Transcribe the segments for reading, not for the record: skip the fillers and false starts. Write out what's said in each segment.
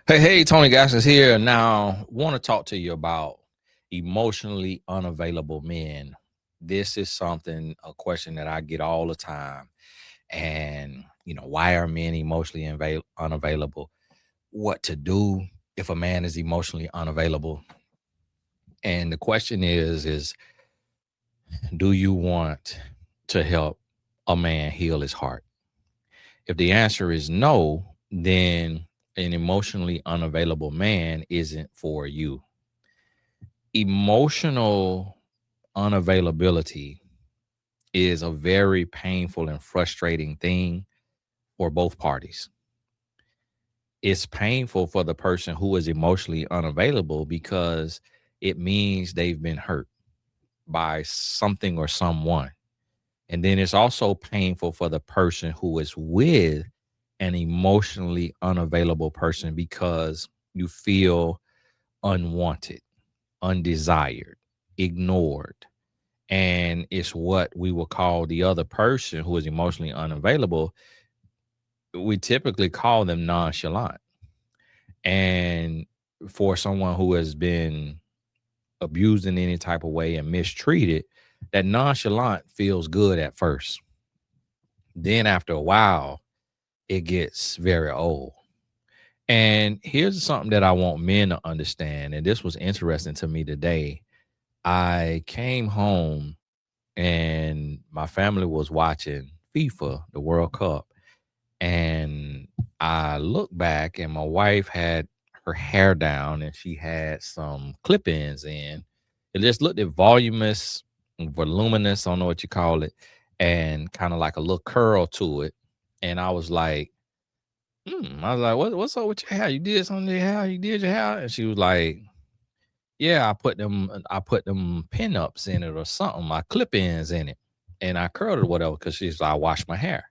Hey, Tony Gas is here. Now, want to talk to you about emotionally unavailable men. This is a question that I get all the time. And, why are men emotionally unavailable? What to do if a man is emotionally unavailable? And the question is, do you want to help a man heal his heart? If the answer is no, then an emotionally unavailable man isn't for you. Emotional unavailability is a very painful and frustrating thing for both parties. It's painful for the person who is emotionally unavailable because it means they've been hurt by something or someone. And then it's also painful for the person who is with an emotionally unavailable person because you feel unwanted, undesired, ignored. And it's what we will call the other person who is emotionally unavailable. We typically call them nonchalant. And for someone who has been abused in any type of way and mistreated, that nonchalant feels good at first. Then after a while, it gets very old. And here's something that I want men to understand. And this was interesting to me today. I came home and my family was watching FIFA, the World Cup. And I looked back and my wife had her hair down and she had some clip ins in. It just looked at voluminous, I don't know what you call it, and kind of like a little curl to it. And I was like, I was like, what's up with your hair? You did something to your hair? You did your hair? And she was like, yeah, I put them pin ups in it or something, my clip ins in it. And I curled it or whatever because she's like, I washed my hair.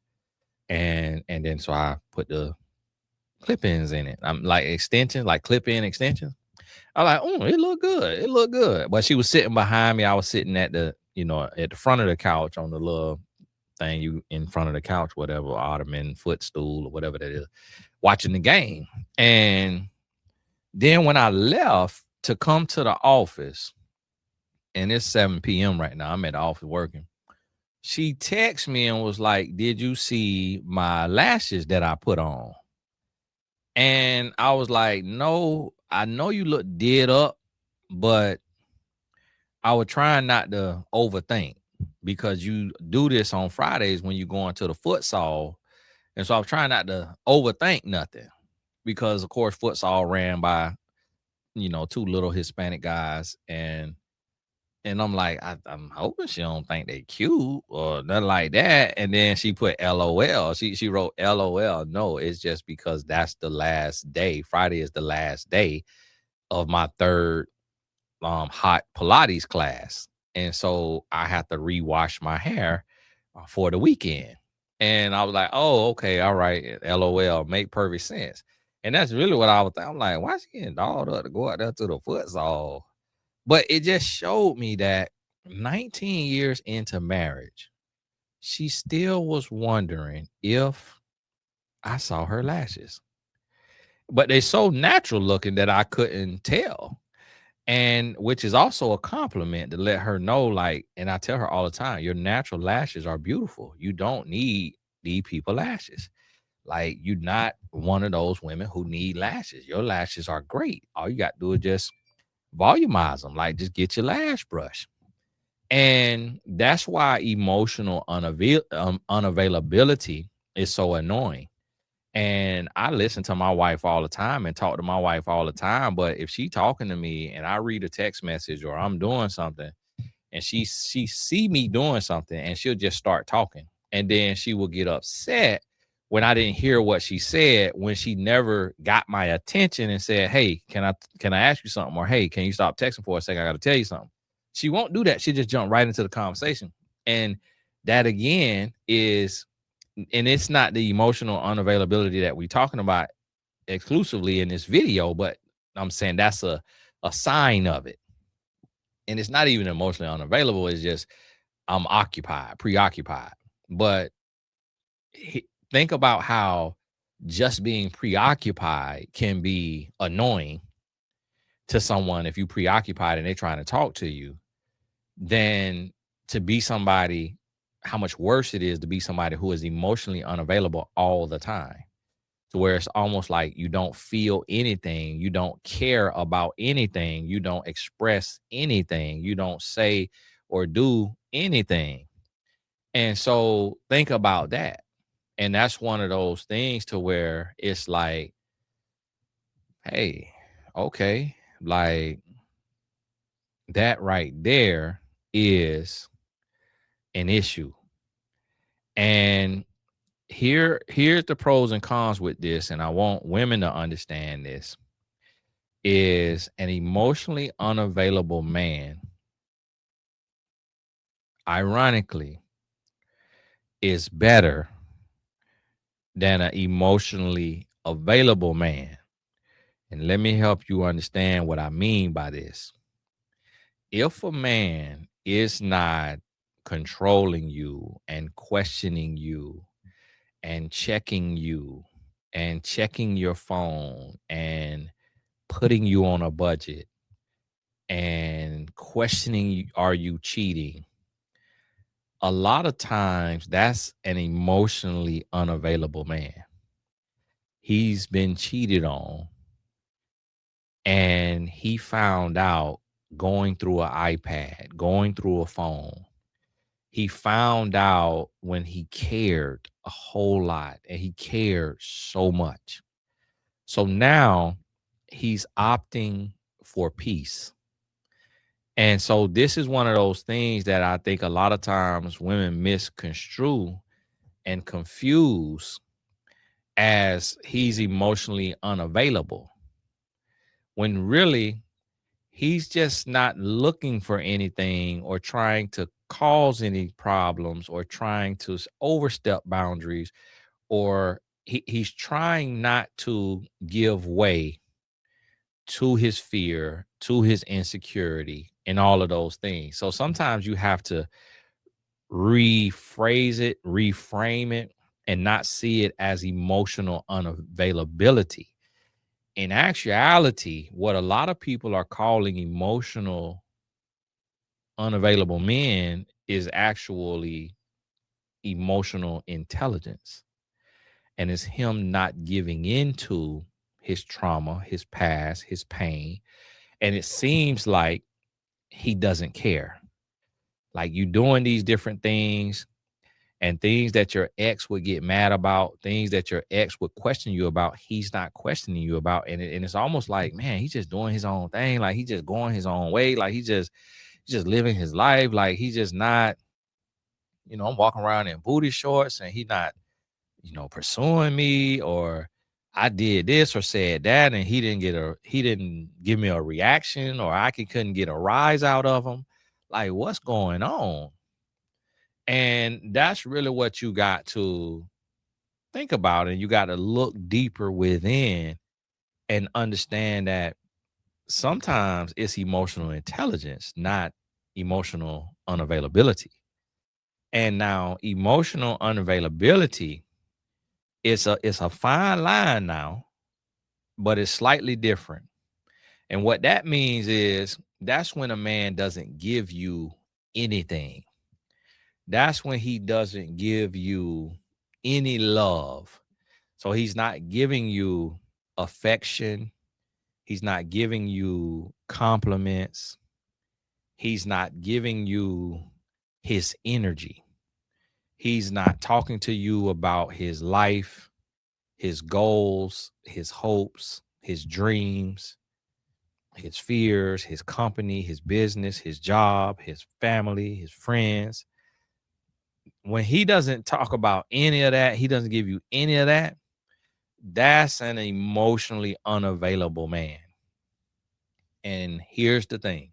And then so I put the clip ins in it. I'm like extensions, like clip in extensions. I like, oh, it looked good. It looked good. But she was sitting behind me. I was sitting at the front of the couch on the little thing you in front of the couch, whatever, ottoman, footstool, or whatever that is, watching the game. And then when I left to come to the office, and it's 7 p.m. right now, I'm at the office working. She texted me and was like, did you see my lashes that I put on? And I was like, no, I know you look did up, but I was trying not to overthink because you do this on Fridays when you go into the futsal. And so I was trying not to overthink nothing because, of course, futsal ran by, two little Hispanic guys. And I'm like, I'm hoping she don't think they cute or nothing like that. And then she put LOL. She wrote LOL. No, it's just because that's the last day. Friday is the last day of my third hot Pilates class. And so I have to rewash my hair for the weekend. And I was like, oh, okay, all right. LOL, make perfect sense. And that's really what I was thinking. I'm like, why is she getting dolled up to go out there to the futsal? But it just showed me that 19 years into marriage, she still was wondering if I saw her lashes. But they're so natural looking that I couldn't tell. And which is also a compliment to let her know, like, and I tell her all the time, your natural lashes are beautiful. You don't need these people lashes. Like, you're not one of those women who need lashes. Your lashes are great. All you got to do is just volumize them. Like, just get your lash brush. And that's why emotional unavailability is so annoying. And I listen to my wife all the time and talk to my wife all the time. But if she talking to me and I read a text message or I'm doing something and she see me doing something and she'll just start talking. And then she will get upset when I didn't hear what she said, when she never got my attention and said, hey, can I ask you something? Or hey, can you stop texting for a second? I got to tell you something. She won't do that. She just jump right into the conversation. And that again is, and it's not the emotional unavailability that we're talking about exclusively in this video, but I'm saying that's a sign of it. And it's not even emotionally unavailable. It's just I'm occupied, preoccupied. But think about how just being preoccupied can be annoying to someone if you preoccupied and they're trying to talk to you, than to be somebody, how much worse it is to be somebody who is emotionally unavailable all the time, to where it's almost like you don't feel anything, you don't care about anything, you don't express anything, you don't say or do anything. And so think about that. And that's one of those things to where it's like, hey, okay, like that right there is an issue. And here's the pros and cons with this, and I want women to understand this, is an emotionally unavailable man, ironically, is better than an emotionally available man. And let me help you understand what I mean by this. If a man is not controlling you and questioning you and checking your phone and putting you on a budget and questioning are you cheating, a lot of times that's an emotionally unavailable man. He's been cheated on, and he found out going through an iPad, going through a phone. He found out when he cared a whole lot and he cared so much. So now he's opting for peace. And so this is one of those things that I think a lot of times women misconstrue and confuse as he's emotionally unavailable, when really he's just not looking for anything or trying to cause any problems or trying to overstep boundaries, or he's trying not to give way to his fear, to his insecurity, and all of those things. So sometimes you have to rephrase it, reframe it, and not see it as emotional unavailability. In actuality, what a lot of people are calling emotional unavailable men is actually emotional intelligence. And it's him not giving into his trauma, his past, his pain. And it seems like he doesn't care. Like you doing these different things, and things that your ex would get mad about, things that your ex would question you about, he's not questioning you about. And it's almost like, man, he's just doing his own thing. Like he's just going his own way. Like he's just living his life. Like he's just not, I'm walking around in booty shorts and he not, pursuing me, or I did this or said that and he didn't give me a reaction, or couldn't get a rise out of him. Like what's going on? And that's really what you got to think about. And you got to look deeper within and understand that sometimes it's emotional intelligence, not emotional unavailability. And now emotional unavailability, it's a fine line now, but it's slightly different. And what that means is that's when a man doesn't give you anything. That's when he doesn't give you any love. So he's not giving you affection. He's not giving you compliments. He's not giving you his energy. He's not talking to you about his life, his goals, his hopes, his dreams, his fears, his company, his business, his job, his family, his friends. When he doesn't talk about any of that, he doesn't give you any of that, that's an emotionally unavailable man. And here's the thing.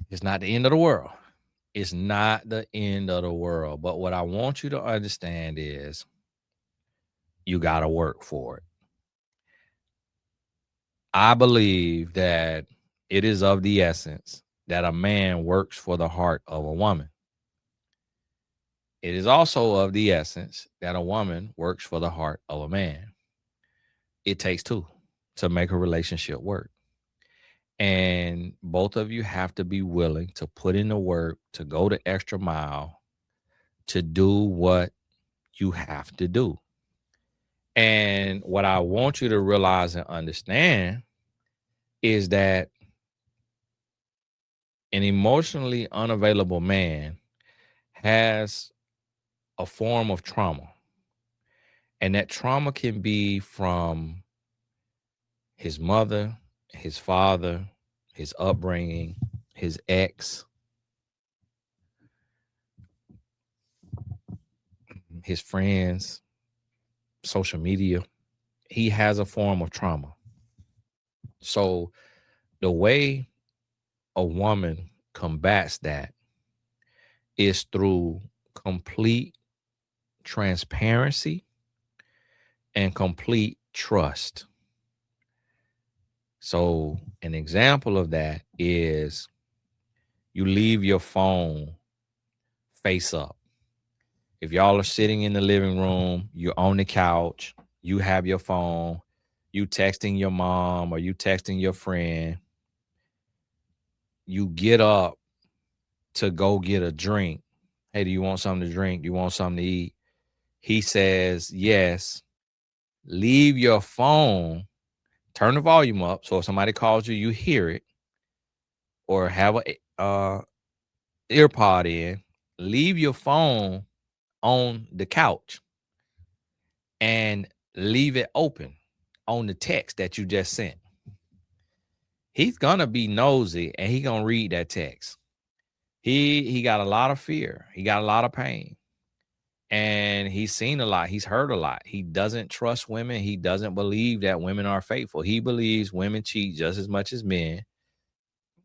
It's not the end of the world. It's not the end of the world. But what I want you to understand is you got to work for it. I believe that it is of the essence that a man works for the heart of a woman. It is also of the essence that a woman works for the heart of a man. It takes two to make a relationship work. And both of you have to be willing to put in the work, to go the extra mile, to do what you have to do. And what I want you to realize and understand is that an emotionally unavailable man has a form of trauma. And that trauma can be from his mother, his father, his upbringing, his ex, his friends, social media. He has a form of trauma. So the way a woman combats that is through complete transparency and complete trust. So an example of that is you leave your phone face up. If y'all are sitting in the living room, you're on the couch, you have your phone, you texting your mom or you texting your friend, you get up to go get a drink. Hey, do you want something to drink? Do you want something to eat? He says, yes. Leave your phone, turn the volume up. So if somebody calls you, you hear it, or have a earpod in. Leave your phone on the couch and leave it open on the text that you just sent. He's gonna be nosy and he gonna read that text. He got a lot of fear. He got a lot of pain. And he's seen a lot. He's heard a lot. He doesn't trust women. He doesn't believe that women are faithful. He believes women cheat just as much as men,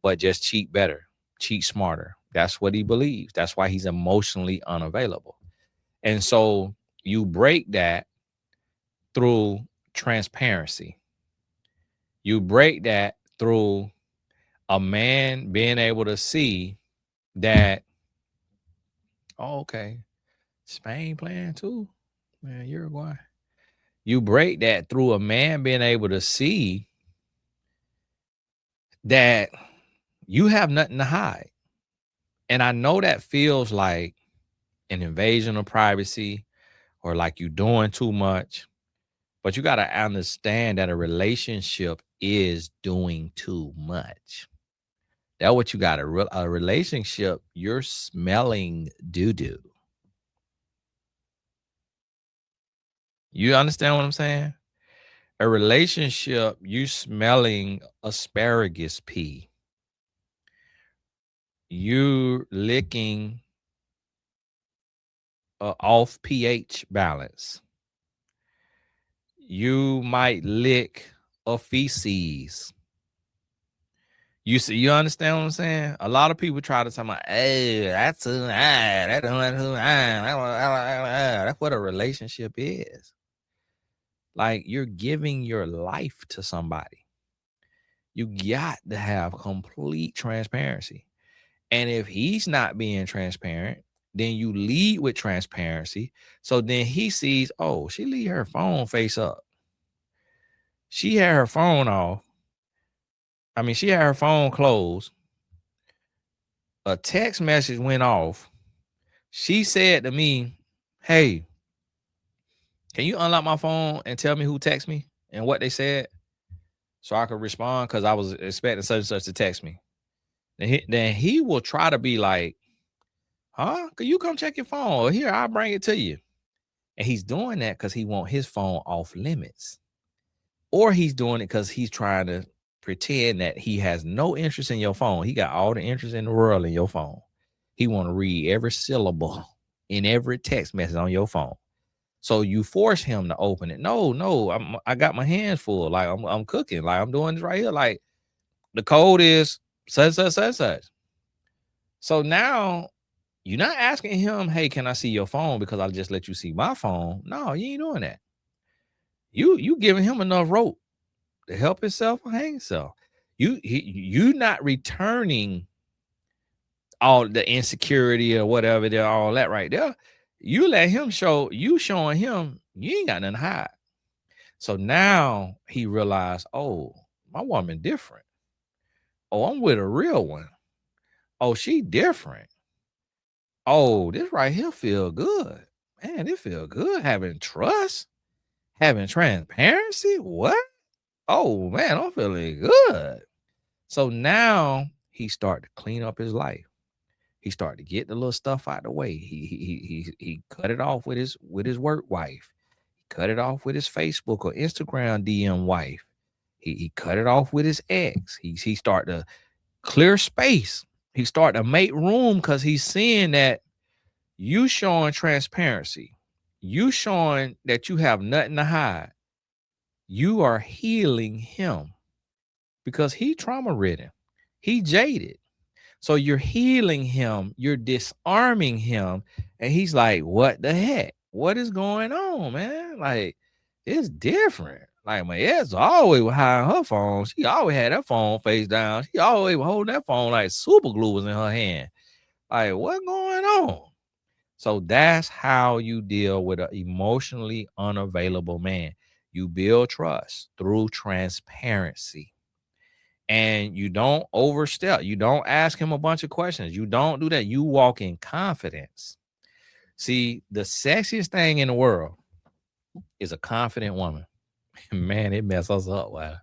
but just cheat better, cheat smarter. That's what he believes. That's why he's emotionally unavailable. And so you break that through transparency. You break that through a man being able to see that, oh, okay, Spain playing too, man, Uruguay. You break that through a man being able to see that you have nothing to hide. And I know that feels like an invasion of privacy or like you doing too much, but you got to understand that a relationship is doing too much. That's what you got. A relationship, you're smelling doo-doo. You understand what I'm saying? A relationship, you smelling asparagus pea. You licking off pH balance. You might lick a feces. You see, you understand what I'm saying? A lot of people try to talk about, hey, that's that's what a relationship is. Like you're giving your life to somebody. You got to have complete transparency. And if he's not being transparent, then you lead with transparency. So then he sees, oh, she leave her phone face up. She had her phone off. I mean, she had her phone closed. A text message went off. She said to me, hey, can you unlock my phone and tell me who texted me and what they said so I could respond? Because I was expecting such and such to text me. Then he will try to be like, huh? Could you come check your phone? Here, I'll bring it to you. And he's doing that because he wants his phone off limits. Or he's doing it because he's trying to pretend that he has no interest in your phone. He got all the interest in the world in your phone. He want to read every syllable in every text message on your phone. So you force him to open it. No, I got my hands full. Like I'm cooking. Like I'm doing this right here. Like the code is such. So now you're not asking him, hey, can I see your phone? Because I'll just let you see my phone. No, you ain't doing that. You giving him enough rope to help himself or hang himself. You not returning all the insecurity or whatever, all that right there. You let him show you showing him you ain't got nothing to hide. So now he realized, oh, my woman different. Oh, I'm with a real one. Oh, she different. Oh, this right here feel good. Man, it feel good having trust, having transparency. What? Oh man, I'm feeling good. So now he started to clean up his life. He started to get the little stuff out the way. He cut it off with his work wife. He cut it off with his Facebook or Instagram DM wife. He cut it off with his ex. He started to clear space. He started to make room because he's seeing that you showing transparency. You showing that you have nothing to hide. You are healing him because he trauma ridden. He jaded. So you're healing him, you're disarming him, and he's like, what the heck? What is going on, man? Like, it's different. Like, my ex always was hiding her phone. She always had that phone face down. She always was holding that phone like super glue was in her hand. Like, what going on? So that's how you deal with an emotionally unavailable man. You build trust through transparency. And you don't overstep. You don't ask him a bunch of questions. You don't do that. You walk in confidence. See, the sexiest thing in the world is a confident woman. Man, it mess us up. Wow.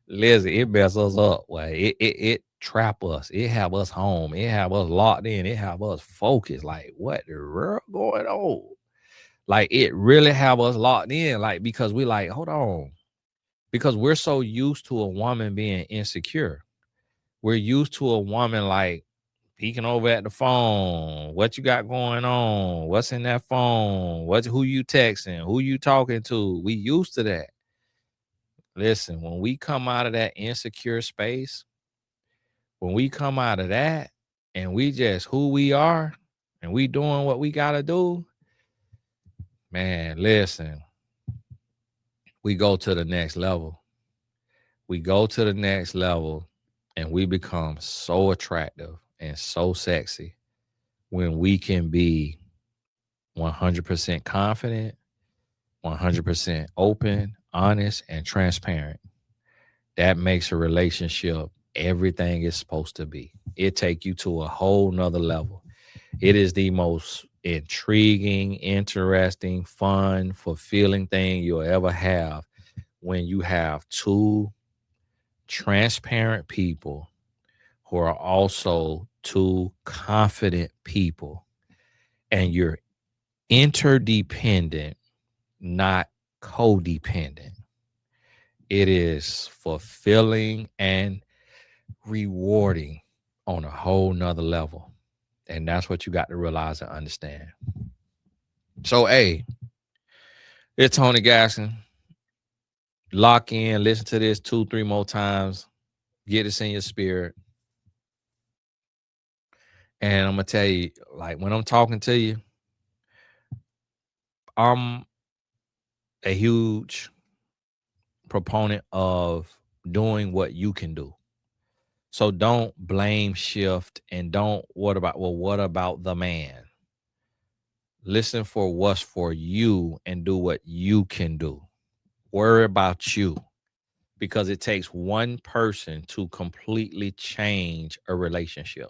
Lizzie, it mess us up. Wow. It trap us. It have us home. It have us locked in. It have us focused. Like, what the world going on? Like, it really have us locked in. Like, because we like, hold on. Because we're so used to a woman being insecure. We're used to a woman like peeking over at the phone. What you got going on? What's in that phone? Who you texting? Who you talking to? We used to that. Listen, when we come out of that insecure space, when we come out of that and we just who we are and we doing what we gotta do, man, listen, we go to the next level. We go to the next level and we become so attractive and so sexy when we can be 100% confident, 100% open, honest, and transparent. That makes a relationship everything it's supposed to be. It take you to a whole nother level. It is the most intriguing, interesting, fun, fulfilling thing you'll ever have when you have two transparent people who are also two confident people, and you're interdependent, not codependent. It is fulfilling and rewarding on a whole nother level. And that's what you got to realize and understand. So, hey, it's Tony Gasson. Lock in, listen to this 2-3 more times, get this in your spirit. And I'm going to tell you, like, when I'm talking to you, I'm a huge proponent of doing what you can do. So don't blame shift and don't what about the man? Listen for what's for you and do what you can do. Worry about you, because it takes one person to completely change a relationship.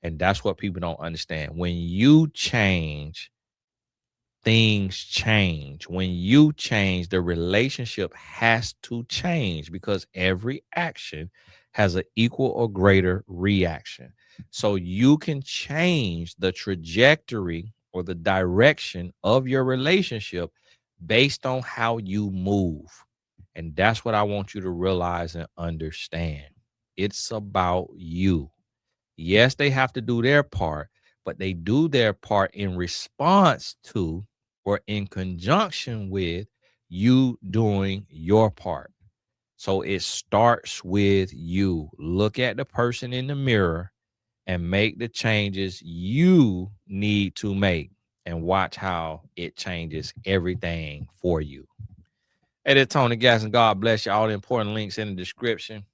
And that's what people don't understand. When you change, things change. When you change, the relationship has to change because every action has an equal or greater reaction. So you can change the trajectory or the direction of your relationship based on how you move. And that's what I want you to realize and understand. It's about you. Yes, they have to do their part, but they do their part in response to or in conjunction with you doing your part. So it starts with you. Look at the person in the mirror and make the changes you need to make and watch how it changes everything for you. Hey, there, Tony Gasson. God bless you. All the important links in the description.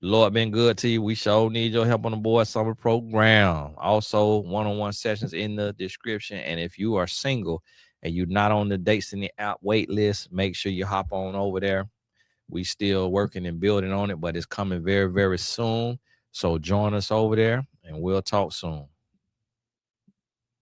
Lord been good to you. We sure need your help on the Boy Summer program. Also, one-on-one sessions in the description. And if you are single and you're not on the Dates in the App wait list, make sure you hop on over there. We still working and building on it, but it's coming very, very soon. So join us over there and we'll talk soon.